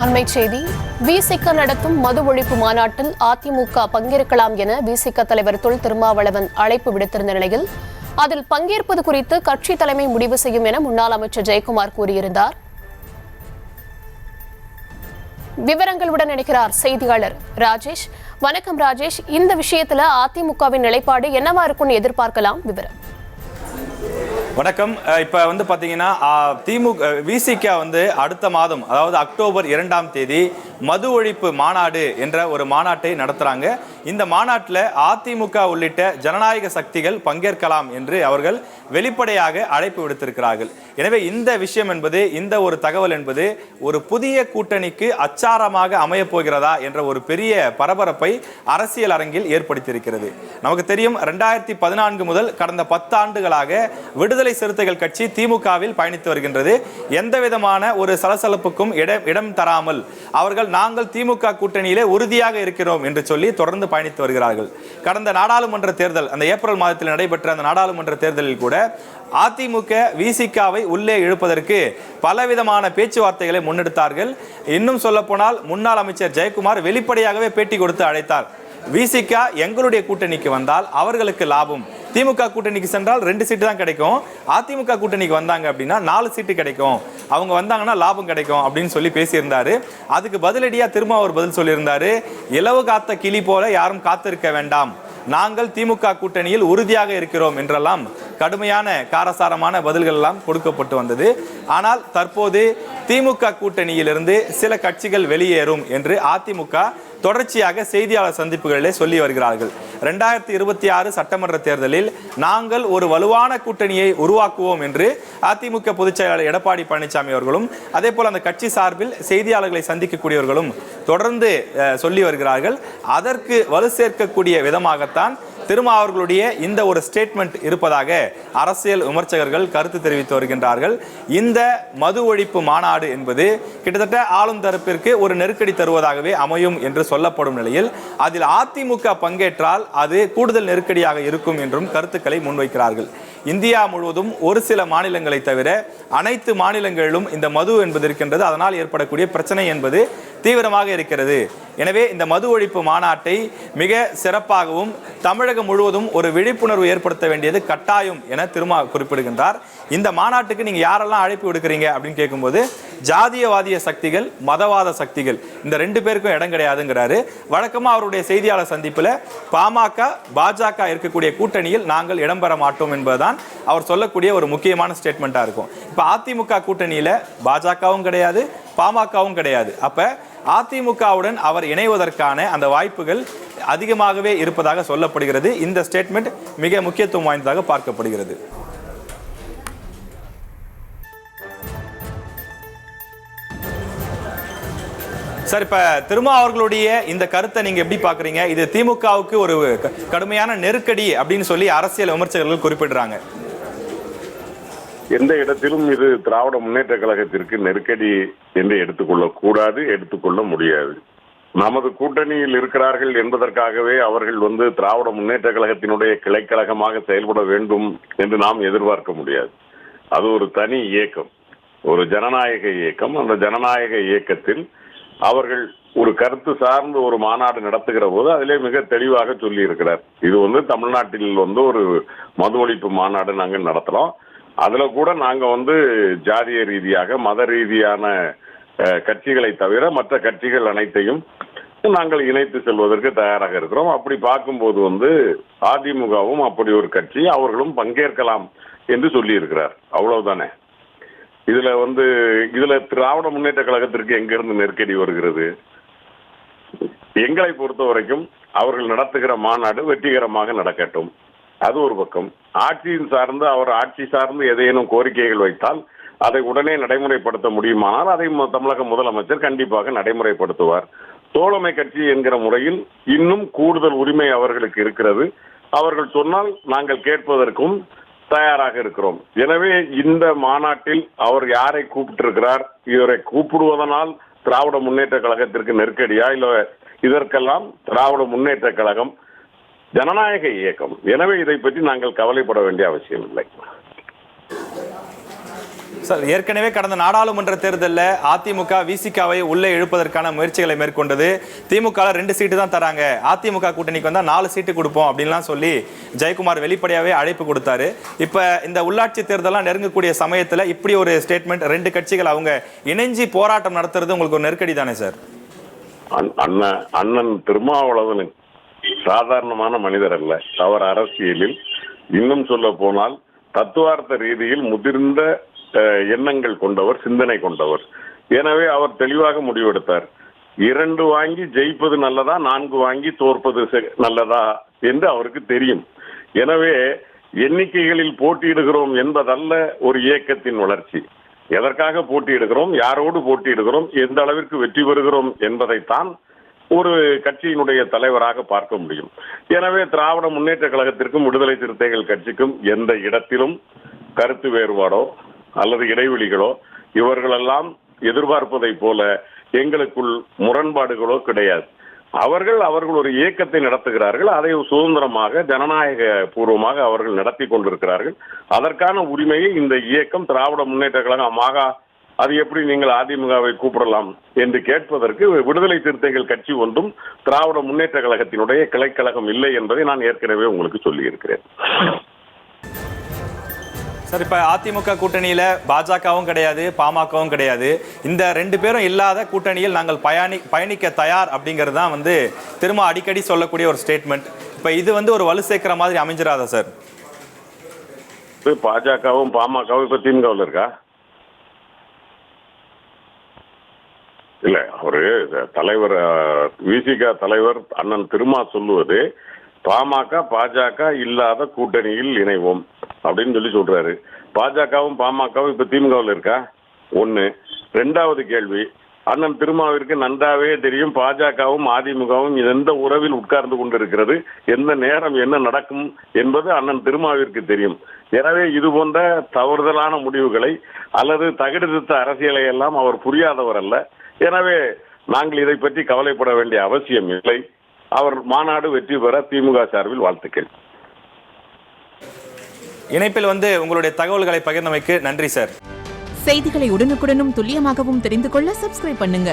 அண்மைச் செய்தி. விசிக நடத்தும் மது ஒழிப்பு மாநாட்டில் அதிமுக பங்கேற்கலாம் என விசிக தலைவர் தொல் திருமாவளவன் அழைப்பு விடுத்திருந்த நிலையில் அதில் பங்கேற்பது குறித்து கட்சி தலைமை முடிவு செய்யும் என முன்னாள் அமைச்சர் ஜெயக்குமார் கூறியிருந்தார். விவரங்களுடன் இணைக்கிறார் செய்தியாளர் ராஜேஷ். வணக்கம் ராஜேஷ், இந்த விஷயத்துல அதிமுகவின் நிலைப்பாடு என்னவா இருக்கும்னு எதிர்பார்க்கலாம்? விவரம். வணக்கம். இப்போ பார்த்தீங்கன்னா விசிக அடுத்த மாதம், அதாவது அக்டோபர் 2ஆம் தேதி மது ஒழிப்பு மாநாடு என்ற ஒரு மாநாட்டை நடத்துகிறாங்க. இந்த மாநாட்டில் அதிமுக உள்ளிட்ட ஜனநாயக சக்திகள் பங்கேற்கலாம் என்று அவர்கள் வெளிப்படையாக அழைப்பு விடுத்திருக்கிறார்கள். எனவே இந்த விஷயம் என்பது, இந்த ஒரு தகவல் என்பது ஒரு புதிய கூட்டணிக்கு அச்சாரமாக அமையப் போகிறதா என்ற ஒரு பெரிய பரபரப்பை அரசியல் அரங்கில் ஏற்படுத்தியிருக்கிறது. நமக்கு தெரியும், 2014 முதல் கடந்த 10 ஆண்டுகளாக விடுதலை சிறுத்தைகள் கட்சி திமுகவில் பயணித்து வருகின்றது. எந்த விதமான ஒரு சலசலப்புக்கும் இடம் தராமல் அவர்கள் நாங்கள் திமுக கூட்டணியிலே உறுதியாக இருக்கிறோம் என்று சொல்லி தொடர்ந்து பயணித்து வருகிறார்கள். கடந்த நாடாளுமன்ற தேர்தல், அந்த ஏப்ரல் மாதத்தில் நடைபெற்ற அந்த நாடாளுமன்ற தேர்தலில் கூட அதிமுக விசிகாவை உள்ளே இழுப்பதற்கு பலவிதமான பேச்சுவார்த்தைகளை முன்னெடுத்தார்கள். இன்னும் சொல்ல போனால் முன்னாள் அமைச்சர் ஜெயக்குமார் வெளிப்படையாகவே பேட்டி கொடுத்து அழைத்தார். விசிக எங்களுடைய கூட்டணிக்கு வந்தால் அவர்களுக்கு லாபம், திமுக கூட்டணிக்கு சென்றால் 2 சீட்டு தான் கிடைக்கும், அதிமுக கூட்டணிக்கு வந்தாங்க அப்படின்னா 4 சீட்டு கிடைக்கும், அவங்க வந்தாங்கன்னா லாபம் கிடைக்கும் அப்படின்னு சொல்லி பேசியிருந்தாரு. அதுக்கு பதிலடியா திரும்ப அவர் பதில் சொல்லியிருந்தாரு, இலவு காத்த கிளி போல யாரும் காத்திருக்க வேண்டாம், நாங்கள் திமுக கூட்டணியில் உறுதியாக இருக்கிறோம் என்றெல்லாம் கடுமையான காரசாரமான பதில்கள் எல்லாம் கொடுக்கப்பட்டு வந்தது. ஆனால் தற்போது திமுக கூட்டணியிலிருந்து சில கட்சிகள் வெளியேறும் என்று அதிமுக தொடர்ச்சியாக செய்தியாளர் சந்திப்புகளிலே சொல்லி வருகிறார்கள். 2026 சட்டமன்ற தேர்தலில் நாங்கள் ஒரு வலுவான கூட்டணியை உருவாக்குவோம் என்று அதிமுக பொதுச் செயலாளர் எடப்பாடி பழனிசாமி அவர்களும், அதே போல் அந்த கட்சி சார்பில் செய்தியாளர்களை சந்திக்கக்கூடியவர்களும் தொடர்ந்து சொல்லி வருகிறார்கள். அதற்கு வலு சேர்க்கக்கூடிய விதமாகத்தான் திருமாவர்களுடைய இந்த ஒரு ஸ்டேட்மெண்ட் இருப்பதாக அரசியல் விமர்சகர்கள் கருத்து தெரிவித்து வருகின்றார்கள். இந்த மது ஒழிப்பு மாநாடு என்பது கிட்டத்தட்ட ஆளும் தரப்பிற்கு ஒரு நெருக்கடி தருவதாகவே அமையும் என்று சொல்லப்படும் நிலையில் அதில் அதிமுக பங்கேற்றால் அது கூடுதல் நெருக்கடியாக இருக்கும் என்றும் கருத்துக்களை முன்வைக்கிறார்கள். இந்தியா முழுவதும் ஒரு சில மாநிலங்களை தவிர அனைத்து மாநிலங்களிலும் இந்த மது என்பது இருக்கின்றது. அதனால் ஏற்படக்கூடிய பிரச்சனை என்பது தீவிரமாக இருக்கிறது. எனவே இந்த மது ஒழிப்பு மாநாட்டை மிக சிறப்பாகவும் தமிழகம் முழுவதும் ஒரு விழிப்புணர்வு ஏற்படுத்த வேண்டியது கட்டாயம் என திருமா குறிப்பிடுகின்றார். இந்த மாநாட்டுக்கு நீங்க யாரெல்லாம் அழைப்பு விடுக்கிறீங்க அப்படின்னு கேட்கும்போது, ஜாதியவாதிய சக்திகள், மதவாத சக்திகள், இந்த 2 பேருக்கும் இடம் கிடையாதுங்கிறாரு. வழக்கமா அவருடைய செய்தியாளர் சந்திப்புல பாமக பாஜக இருக்கக்கூடிய கூட்டணியில் நாங்கள் இடம்பெற மாட்டோம் என்பதுதான் அவர் சொல்லக்கூடிய ஒரு முக்கியமான ஸ்டேட்மெண்டா இருக்கும். இப்ப அதிமுக கூட்டணியில பாஜகவும் கிடையாது, பாமகவும் கிடையாது. அப்ப அதிமுகவுடன் அவர் இணைவதற்கான அந்த வாய்ப்புகள் அதிகமாகவே இருப்பதாக சொல்லப்படுகிறது. இந்த ஸ்டேட்மெண்ட் மிக முக்கியத்துவம் வாய்ந்ததாக பார்க்கப்படுகிறது. சார், இப்ப திருமா அவர்களுடைய இந்த கருத்தை நீங்க எப்படி பாக்குறீங்க? இது திமுகவுக்கு ஒரு கடுமையான நெருக்கடி அப்படின்னு சொல்லி அரசியல் விமர்சகர்கள் குறிப்பிடுறாங்க. எந்த இடத்திலும் இது திராவிட முன்னேற்ற கழகத்திற்கு நெருக்கடி என்று எடுத்துக்கொள்ள கூடாது, எடுத்துக்கொள்ள முடியாது. நமது கூட்டணியில் இருக்கிறார்கள் என்பதற்காகவே அவர்கள் திராவிட முன்னேற்ற கழகத்தினுடைய கிளைக்கழகமாக செயல்பட வேண்டும் என்று நாம் எதிர்பார்க்க முடியாது. அது ஒரு தனி இயக்கம், ஒரு ஜனநாயக இயக்கம். அந்த ஜனநாயக இயக்கத்தில் அவர்கள் ஒரு கருத்து சார்ந்து ஒரு மாநாடு நடத்துகிற போது அதிலே மிக தெளிவாக சொல்லி இருக்கிறார். இது தமிழ்நாட்டில் ஒரு மது ஒழிப்பு மாநாடு நாங்கள் நடத்தலாம். அதுல கூட நாங்க ஜாதிய ரீதியாக மத ரீதியான கட்சிகளை தவிர மற்ற கட்சிகள் அனைத்தையும் நாங்கள் இணைத்து செல்வதற்கு தயாராக இருக்கிறோம். அப்படி பார்க்கும்போது அதிமுகவும் அப்படி ஒரு கட்சி, அவர்களும் பங்கேற்கலாம் என்று சொல்லி இருக்கிறார். அவ்வளவுதானே. இதுல திராவிட முன்னேற்ற கழகத்திற்கு எங்கிருந்து நெருக்கடி வருகிறது? எங்களை பொறுத்த வரைக்கும் அவர்கள் நடத்துகிற மாநாடு வெற்றிகரமாக நடக்கட்டும். அது ஒரு பக்கம். அவர் ஆட்சி சார்ந்து ஏதேனும் கோரிக்கைகள் வைத்தால் அதை உடனே நடைமுறைப்படுத்த முடியுமானால் அதை தமிழக முதலமைச்சர் கண்டிப்பாக நடைமுறைப்படுத்துவார். தோழமை கட்சி என்கிற முறையில் இன்னும் கூடுதல் உரிமை அவர்களுக்கு இருக்கிறது. அவர்கள் சொன்னால் நாங்கள் கேட்பதற்கும் தயாராக இருக்கிறோம். எனவே இந்த மாநாட்டில் அவர் யாரை கூப்பிட்டிருக்கிறார், இவரை கூப்பிடுவதனால் திராவிட முன்னேற்ற கழகத்திற்கு நெருக்கடியா, இல்ல இதற்கெல்லாம் திராவிட முன்னேற்ற கழகம் ஜனநாயக இயக்கம். எனவே இதை பற்றி நாங்கள் கவலைப்பட வேண்டிய அவசியம் இல்லை. சார், ஏற்கனவே கடந்த நாடாளுமன்ற தேர்தலில் அதிமுக விசிகாவை உள்ளே இழுப்பதற்கான முயற்சிகளை மேற்கொண்டது. திமுக 2 சீட்டு தான் தராங்க, அதிமுக கூட்டணிக்கு வந்தா 4 சீட்டு கொடுப்போம் அப்படின்லாம் சொல்லி ஜெயக்குமார் வெளிப்படையாவே அழைப்பு கொடுத்தாரு. இப்ப இந்த உள்ளாட்சி தேர்தலாம் நெருங்கக்கூடிய சமயத்துல இப்படி ஒரு ஸ்டேட்மெண்ட், 2 கட்சிகள் அவங்க இணைஞ்சி போராட்டம் நடத்துறது உங்களுக்கு ஒரு நெருக்கடி தானே சார்? அண்ணன் திருமாவளவன் சாதாரணமான மனிதர் அல்ல. அவர் அரசியலில் இன்னும் சொல்ல போனால் தத்துவார்த்த ரீதியில் முதிர்ந்த எண்ணங்கள் கொண்டவர், சிந்தனை கொண்டவர். எனவே அவர் தெளிவாக முடிவெடுத்தார். 2 வாங்கி ஜெயிப்பது நல்லதா, 4 வாங்கி தோற்பது நல்லதா என்று அவருக்கு தெரியும். எனவே எண்ணிக்கைகளில் போட்டியிடுகிறோம் என்பதல்ல ஒரு இயக்கத்தின் வளர்ச்சி. எதற்காக போட்டியிடுகிறோம், யாரோடு போட்டியிடுகிறோம், எந்த அளவிற்கு வெற்றி பெறுகிறோம் என்பதைத்தான் ஒரு கட்சியினுடைய தலைவராக பார்க்க முடியும். எனவே திராவிட முன்னேற்ற கழகத்திற்கும் விடுதலை சிறுத்தைகள் கட்சிக்கும் எந்த இடத்திலும் கருத்து வேறுபாடோ அல்லது இடைவெளிகளோ இவர்களெல்லாம் எதிர்பார்ப்பதை போல எங்களுக்குள் முரண்பாடுகளோ கிடையாது. அவர்கள் ஒரு இயக்கத்தை நடத்துகிறார்கள். அதை சுதந்திரமாக ஜனநாயக பூர்வமாக அவர்கள் நடத்தி கொண்டிருக்கிறார்கள். அதற்கான உரிமையை இந்த இயக்கம் திராவிட முன்னேற்ற கழகமாக அது எப்படி நீங்கள் அதிமுகவை கூப்பிடலாம் என்று கேட்பதற்கு விடுதலை சிறுத்தைகள் கட்சி ஒன்றும் திராவிட முன்னேற்ற கழகத்தினுடைய கிளைக்கழகம் இல்லை என்பதை நான் ஏற்கனவே உங்களுக்கு சொல்லி இருக்கிறேன். சார், இப்ப அதிமுக கூட்டணியில பாஜகவும் கிடையாது, பாமகவும் கிடையாது. இந்த 2 பேரும் இல்லாத கூட்டணியில் நாங்கள் பயணிக்க தயார் அப்படிங்கிறது தான் திரும்ப அடிக்கடி சொல்லக்கூடிய ஒரு ஸ்டேட்மெண்ட். இப்ப இது ஒரு வலு சேர்க்கிற மாதிரி அமைஞ்சிராதா சார்? பாஜகவும் பாமகவும் இப்ப திமுகவில் இருக்கா? இல்ல, அவரு தலைவர் விசிக தலைவர் அண்ணன் திருமா சொல்லுவது பாமக பாஜக இல்லாத கூட்டணியில் இணைவோம் அப்படின்னு சொல்றாரு. பாஜகவும் பாமகவும் இப்ப திமுகவில் இருக்கா? 1. 2வது கேள்வி, அண்ணன் திருமாவிற்கு நன்றாவே தெரியும் பாஜகவும் அதிமுகவும் எந்த உறவில் உட்கார்ந்து கொண்டிருக்கிறது, எந்த நேரம் என்ன நடக்கும் என்பது அண்ணன் திருமாவிற்கு தெரியும். எனவே இது போன்ற தவறுதலான முடிவுகளை அல்லது தகுதித்த அரசியலை எல்லாம் அவர் புரியாதவர் அல்ல. எனவே நாங்கள் இதை பற்றி கவலைப்பட வேண்டிய அவசியம் இல்லை. அவர் மாநாடு வெற்றி பெற திமுக சார்பில் வாழ்த்துக்கள். இணைப்பில் உங்களுடைய தகவல்களை பகிர்ந்தமைக்கு நன்றி சார். செய்திகளை உடனுக்குடனும் துல்லியமாகவும் தெரிந்து கொள்ள சப்ஸ்கிரைப் பண்ணுங்க.